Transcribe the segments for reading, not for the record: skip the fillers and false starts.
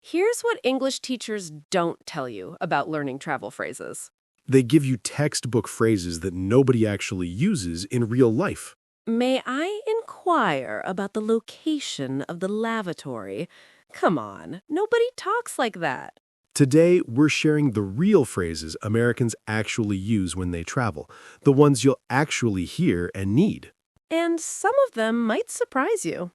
Here's what English teachers don't tell you about learning travel phrases. They give you textbook phrases that nobody actually uses in real life. May I inquire about the location of the lavatory? Come on, nobody talks like that. Today, we're sharing the real phrases Americans actually use when they travel, the ones you'll actually hear and need. And some of them might surprise you.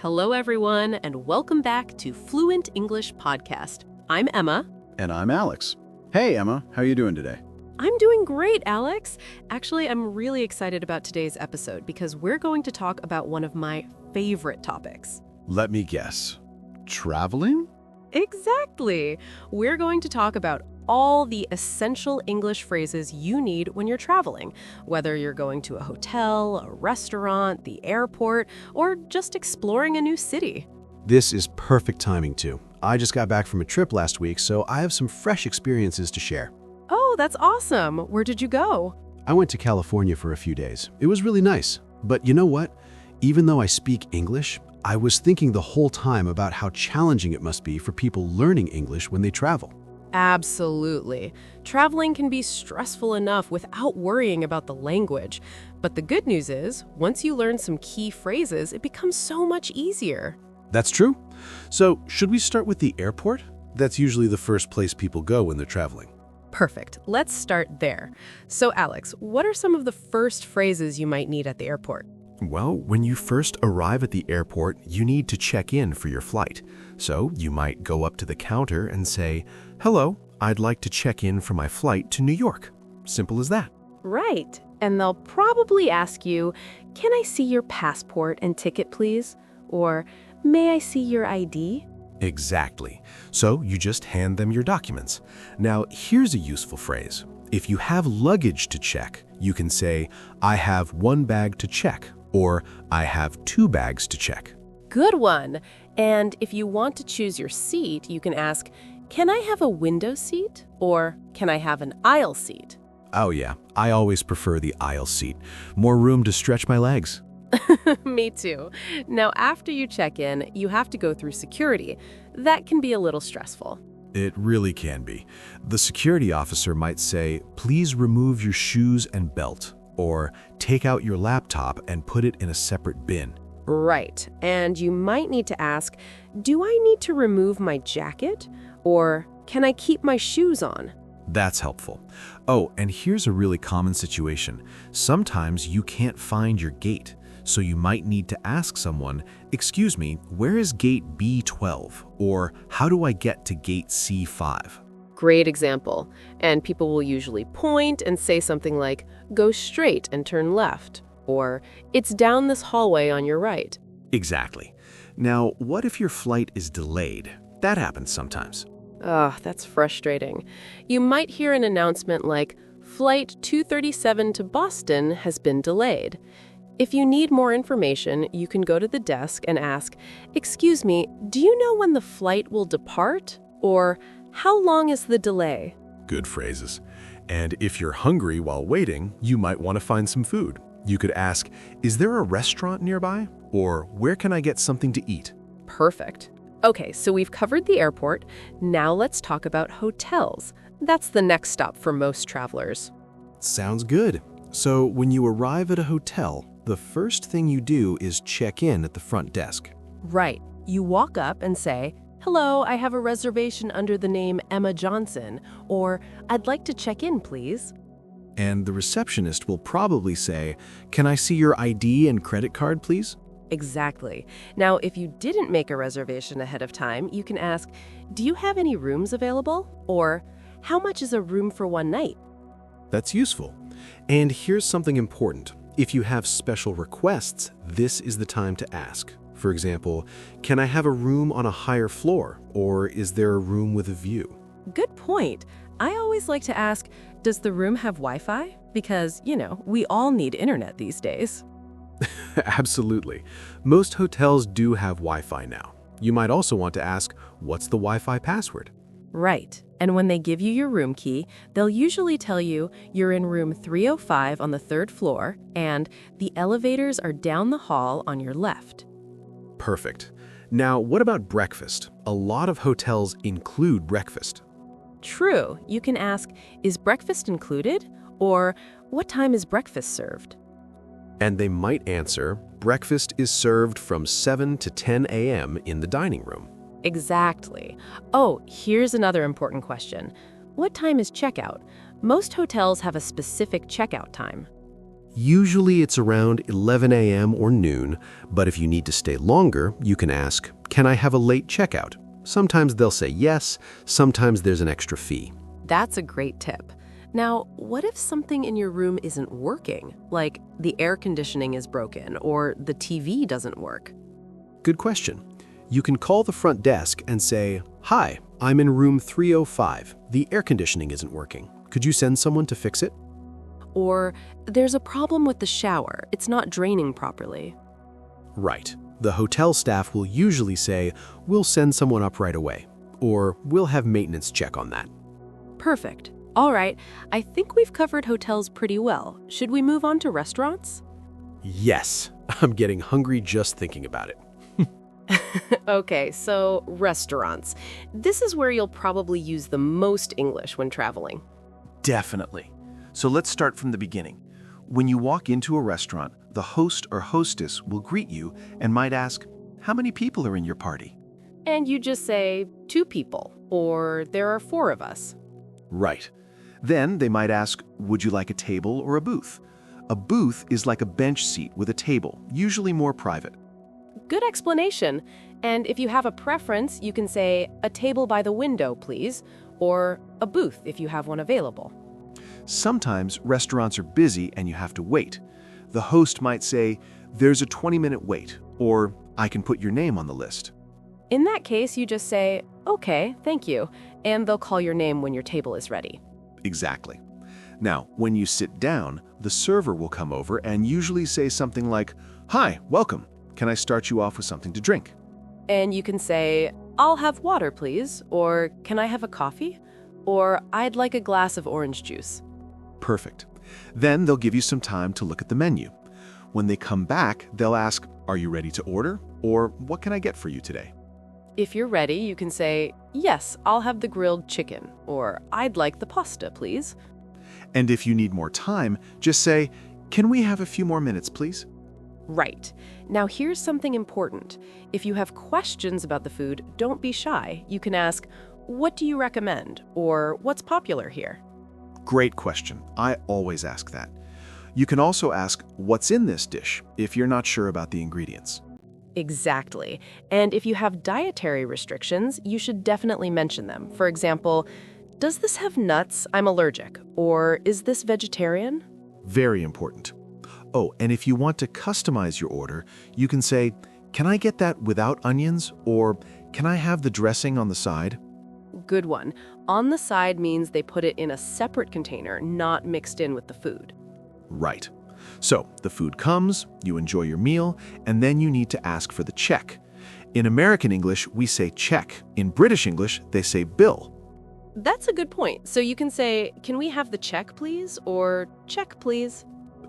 Hello, everyone, and welcome back to Fluent English Podcast. I'm Emma. And I'm Alex. Hey, Emma. How are you doing today? I'm doing great, Alex. Actually, I'm really excited about today's episode because we're going to talk about one of my favorite topics. Let me guess. Traveling? Exactly. We're going to talk about all the essential English phrases you need when you're traveling, whether you're going to a hotel, a restaurant, the airport, or just exploring a new city. This is perfect timing, too. I just got back from a trip last week, so I have some fresh experiences to share. Oh, that's awesome. Where did you go? I went to California for a few days. It was really nice. But you know what? Even though I speak English, I was thinking the whole time about how challenging it must be for people learning English when they travel. Absolutely. Traveling can be stressful enough without worrying about the language. But the good news is, once you learn some key phrases, it becomes so much easier. That's true. So, should we start with the airport? That's usually the first place people go when they're traveling. Perfect. Let's start there. So, Alex, what are some of the first phrases you might need at the airport? Well, when you first arrive at the airport, you need to check in for your flight. So you might go up to the counter and say, "Hello, I'd like to check in for my flight to New York." Simple as that. Right. And they'll probably ask you, "Can I see your passport and ticket, please?" Or, "May I see your ID?" Exactly. So you just hand them your documents. Now, here's a useful phrase. If you have luggage to check, you can say, "I have one bag to check," or "I have two bags to check." Good one. And if you want to choose your seat, you can ask, "Can I have a window seat?" Or, "Can I have an aisle seat?" Oh yeah, I always prefer the aisle seat. More room to stretch my legs. Me too. Now, after you check in, you have to go through security. That can be a little stressful. It really can be. The security officer might say, "Please remove your shoes and belt," or "Take out your laptop and put it in a separate bin." Right. And you might need to ask, "Do I need to remove my jacket?" Or, "Can I keep my shoes on?" That's helpful. Oh, and here's a really common situation. Sometimes you can't find your gate, so you might need to ask someone, "Excuse me, where is gate B12?" Or, "How do I get to gate C5?" Great example. And people will usually point and say something like, "Go straight and turn left," or "It's down this hallway on your right." Exactly. Now, what if your flight is delayed? That happens sometimes. Ugh, that's frustrating. You might hear an announcement like, "Flight 237 to Boston has been delayed." If you need more information, you can go to the desk and ask, "Excuse me, do you know when the flight will depart?" Or, "How long is the delay?" Good phrases. And if you're hungry while waiting, you might want to find some food. You could ask, "Is there a restaurant nearby?" Or, "Where can I get something to eat?" Perfect. Okay, so we've covered the airport. Now let's talk about hotels. That's the next stop for most travelers. Sounds good. So, when you arrive at a hotel, the first thing you do is check in at the front desk. Right. You walk up and say, "Hello, I have a reservation under the name Emma Johnson," or "I'd like to check in, please." And the receptionist will probably say, "Can I see your ID and credit card, please?" Exactly. Now, if you didn't make a reservation ahead of time, you can ask, "Do you have any rooms available?" Or, "How much is a room for one night?" That's useful. And here's something important. If you have special requests, this is the time to ask. For example, "Can I have a room on a higher floor?" Or, "Is there a room with a view?" Good point. I always like to ask, "Does the room have Wi-Fi?" Because, we all need internet these days. Absolutely. Most hotels do have Wi-Fi now. You might also want to ask, "What's the Wi-Fi password?" Right. And when they give you your room key, they'll usually tell you you're in room 305 on the 3rd floor, and the elevators are down the hall on your left. Perfect. Now, what about breakfast? A lot of hotels include breakfast. True, you can ask, is breakfast included? Or what time is breakfast served? And they might answer, breakfast is served from 7 to 10 a.m. in the dining room. Exactly. Oh, here's another important question. What time is checkout? Most hotels have a specific checkout time. Usually it's around 11 a.m. or noon, but if you need to stay longer, you can ask, can I have a late checkout? Sometimes they'll say yes, sometimes there's an extra fee. That's a great tip. Now, what if something in your room isn't working? Like the air conditioning is broken or the TV doesn't work? Good question. You can call the front desk and say, hi, I'm in room 305. The air conditioning isn't working. Could you send someone to fix it? Or there's a problem with the shower. It's not draining properly. Right. The hotel staff will usually say, we'll send someone up right away, or we'll have maintenance check on that. Perfect. All right, I think we've covered hotels pretty well. Should we move on to restaurants? Yes, I'm getting hungry just thinking about it. Okay, so restaurants. This is where you'll probably use the most English when traveling. Definitely. So let's start from the beginning. When you walk into a restaurant, the host or hostess will greet you and might ask, how many people are in your party? And you just say, 2 people, or there are 4 of us. Right. Then they might ask, would you like a table or a booth? A booth is like a bench seat with a table, usually more private. Good explanation. And if you have a preference, you can say, a table by the window, please, or a booth if you have one available. Sometimes restaurants are busy and you have to wait. The host might say, there's a 20-minute wait, or I can put your name on the list. In that case, you just say, okay, thank you, and they'll call your name when your table is ready. Exactly. Now, when you sit down, the server will come over and usually say something like, hi, welcome. Can I start you off with something to drink? And you can say, I'll have water, please, or can I have a coffee? Or I'd like a glass of orange juice. Perfect. Then they'll give you some time to look at the menu. When they come back, they'll ask, are you ready to order? Or what can I get for you today? If you're ready, you can say, yes, I'll have the grilled chicken, or I'd like the pasta, please. And if you need more time, just say, can we have a few more minutes, please? Right. Now here's something important. If you have questions about the food, don't be shy. You can ask, what do you recommend? Or what's popular here? Great question. I always ask that. You can also ask, what's in this dish, if you're not sure about the ingredients. Exactly. And if you have dietary restrictions, you should definitely mention them. For example, does this have nuts? I'm allergic. Or is this vegetarian? Very important. Oh, and if you want to customize your order, you can say, can I get that without onions? Or can I have the dressing on the side? Good one. On the side means they put it in a separate container, not mixed in with the food. Right. So the food comes, you enjoy your meal, and then you need to ask for the check. In American English, we say check. In British English, they say bill. That's a good point. So you can say, can we have the check, please? Or check, please.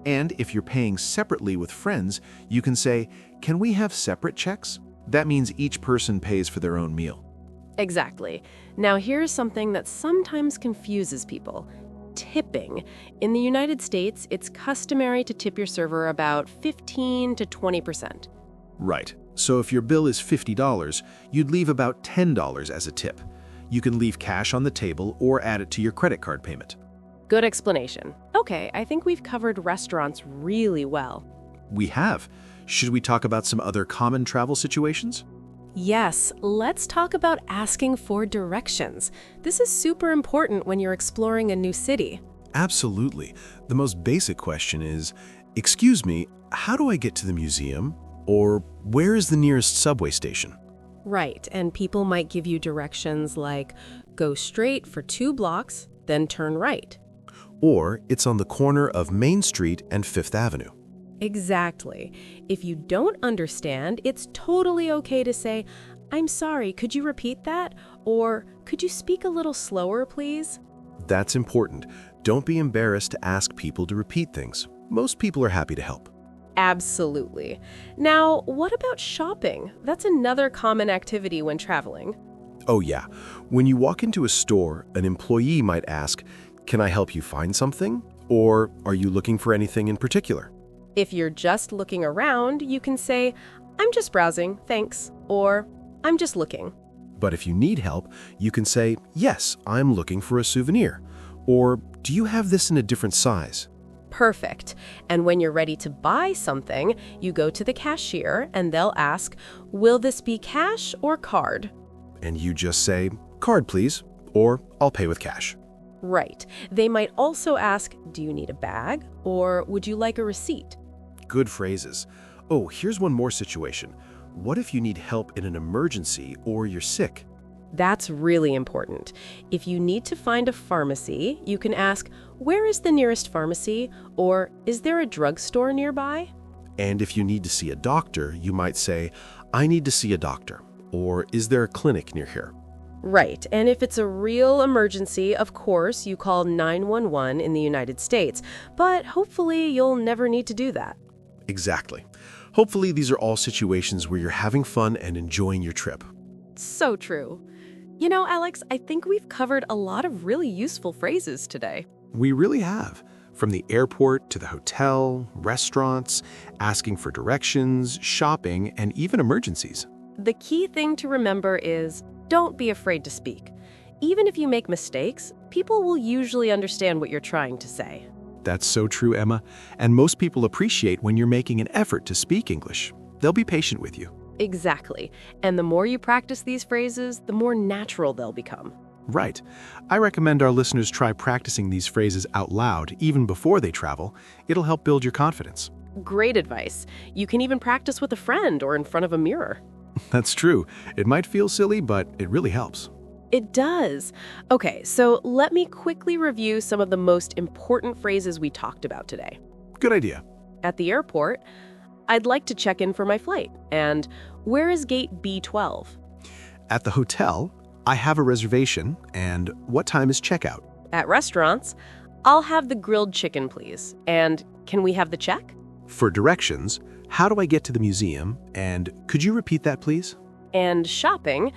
And if you're paying separately with friends, you can say, can we have separate checks? That means each person pays for their own meal. Exactly. Now here's something that sometimes confuses people. Tipping. In the United States, it's customary to tip your server about 15 to 20%. Right. So if your bill is $50, you'd leave about $10 as a tip. You can leave cash on the table or add it to your credit card payment. Good explanation. Okay, I think we've covered restaurants really well. We have. Should we talk about some other common travel situations? Yes, let's talk about asking for directions. This is super important when you're exploring a new city. Absolutely. The most basic question is, excuse me, how do I get to the museum? Or where is the nearest subway station? Right, and people might give you directions like, go straight for 2 blocks, then turn right. Or it's on the corner of Main Street and Fifth Avenue. Exactly. If you don't understand, it's totally okay to say, I'm sorry, could you repeat that? Or could you speak a little slower, please? That's important. Don't be embarrassed to ask people to repeat things. Most people are happy to help. Absolutely. Now, what about shopping? That's another common activity when traveling. Oh yeah, when you walk into a store, an employee might ask, "Can I help you find something?" Or, "Are you looking for anything in particular?" If you're just looking around, you can say, "I'm just browsing, thanks," or "I'm just looking." But if you need help, you can say, "Yes, I'm looking for a souvenir." Or, "Do you have this in a different size?" Perfect. And when you're ready to buy something, you go to the cashier and they'll ask, "Will this be cash or card?" And you just say, "Card, please," or "I'll pay with cash." Right. They might also ask, "Do you need a bag?" or "Would you like a receipt?" Good phrases. Oh, here's one more situation. What if you need help in an emergency or you're sick? That's really important. If you need to find a pharmacy, you can ask, "Where is the nearest pharmacy?" or "Is there a drugstore nearby?" And if you need to see a doctor, you might say, "I need to see a doctor," or "Is there a clinic near here?" Right. And if it's a real emergency, of course, you call 911 in the United States. But hopefully you'll never need to do that. Exactly. Hopefully these are all situations where you're having fun and enjoying your trip. So true. You know, Alex, I think we've covered a lot of really useful phrases today. We really have. From the airport to the hotel, restaurants, asking for directions, shopping, and even emergencies. The key thing to remember is don't be afraid to speak. Even if you make mistakes, people will usually understand what you're trying to say. That's so true, Emma. And most people appreciate when you're making an effort to speak English. They'll be patient with you. Exactly. And the more you practice these phrases, the more natural they'll become. Right. I recommend our listeners try practicing these phrases out loud even before they travel. It'll help build your confidence. Great advice. You can even practice with a friend or in front of a mirror. That's true. It might feel silly, but it really helps. It does. Okay, so let me quickly review some of the most important phrases we talked about today. Good idea. At the airport, "I'd like to check in for my flight," and "Where is gate B12?" At the hotel, "I have a reservation," and "What time is checkout?" At restaurants, "I'll have the grilled chicken, please," and "Can we have the check?" For directions, "How do I get to the museum?" and "Could you repeat that, please?" And shopping,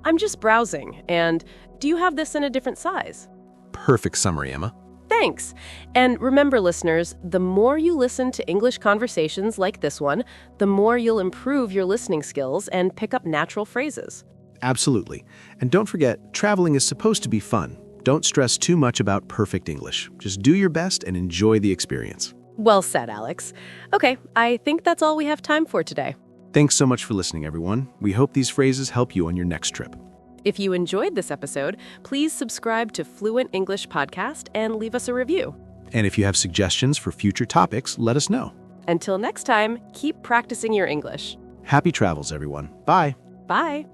"I'm just browsing," and "Do you have this in a different size?" Perfect summary, Emma. Thanks. And remember, listeners, the more you listen to English conversations like this one, the more you'll improve your listening skills and pick up natural phrases. Absolutely. And don't forget, traveling is supposed to be fun. Don't stress too much about perfect English. Just do your best and enjoy the experience. Well said, Alex. Okay, I think that's all we have time for today. Thanks so much for listening, everyone. We hope these phrases help you on your next trip. If you enjoyed this episode, please subscribe to Fluent English Podcast and leave us a review. And if you have suggestions for future topics, let us know. Until next time, keep practicing your English. Happy travels, everyone. Bye. Bye.